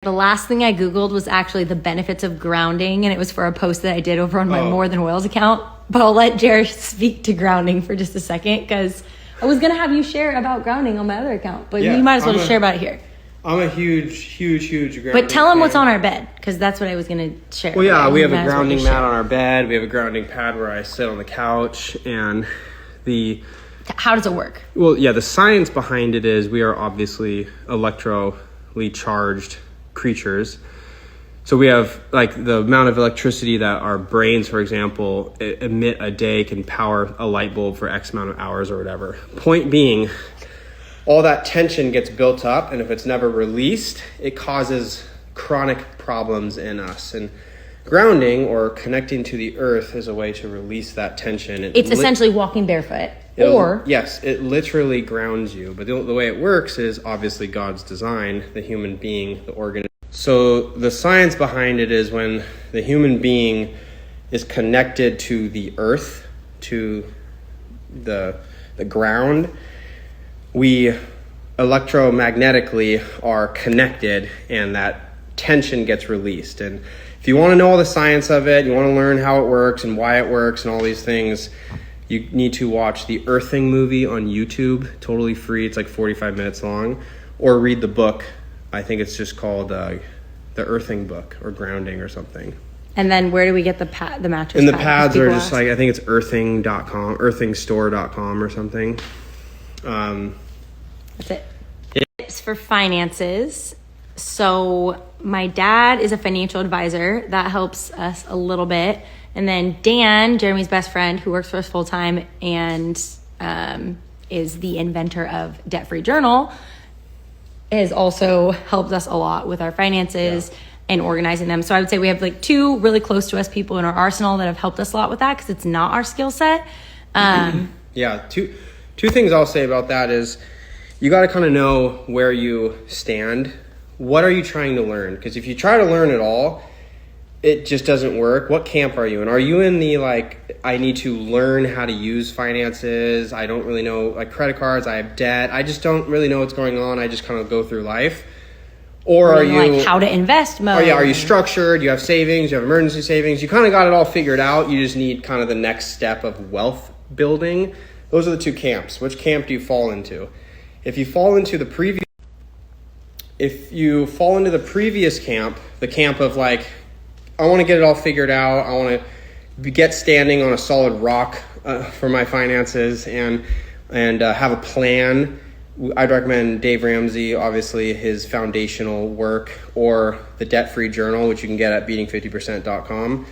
The last thing I Googled was actually the benefits of grounding, and it was for a post that I did over on my More Than Whales account. But I'll let Jared speak to grounding for just a second, because I was going to have you share about grounding on my other account, but you might as well just share about it here. I'm a huge grounding But tell them fan. what's on our bed, because that's what I was going to share. Well, yeah, we have a grounding mat on our bed. We have a grounding pad where I sit on the couch, and How does it work? Well, yeah, the science behind it is we are obviously electrically charged creatures. So we have, like, the amount of electricity that our brains, for example, emit a day can power a light bulb for X amount of hours or whatever. Point being, all that tension gets built up, and if it's never released, it causes chronic problems in us. And grounding, or connecting to the earth, is a way to release that tension. It's essentially walking barefoot. Yes, it literally grounds you. But the way it works is obviously God's design, the human being, the organism. So the science behind it is when the human being is connected to the earth, to the ground, we electromagnetically are connected, and that tension gets released. And if you want to know all the science of it, you want to learn how it works and why it works and all these things, you need to watch the Earthing movie on YouTube, totally free. It's like 45 minutes long. Or read the book. I think it's just called the Earthing book, or Grounding or something. And then where do we get the mattress? And the pads are just like, I think it's earthing.com, earthingstore.com or something. That's it. Tips for finances. So my dad is a financial advisor. That helps us a little bit. And then Dan, Jeremy's best friend, who works for us full time and is the inventor of Debt Free Journal, has also helped us a lot with our finances and organizing them. So I would say we have like two really close to us people in our arsenal that have helped us a lot with that, because it's not our skill set. Two things I'll say about that is you got to kind of know where you stand. What are you trying to learn? Because if you try to learn it all, it just doesn't work. What camp are you in? Are you in the, like, I need to learn how to use finances, I don't really know, like credit cards, I have debt, I just don't really know what's going on, I just kind of go through life? Or are you like how to invest mode? Oh yeah, are you structured? You have savings, you have emergency savings, you kind of got it all figured out, you just need kind of the next step of wealth building. Those are the two camps. Which camp do you fall into? If you fall into the previous camp, the camp of like, I want to get it all figured out, I want to get standing on a solid rock for my finances and have a plan, I'd recommend Dave Ramsey, obviously, his foundational work, or the Debt Free Journal, which you can get at beating50percent.com.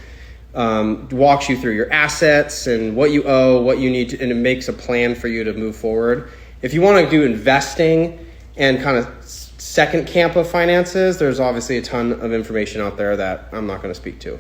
Walks you through your assets and what you owe, what you need to, and it makes a plan for you to move forward. If you want to do investing and kind of second camp of finances, there's obviously a ton of information out there that I'm not going to speak to.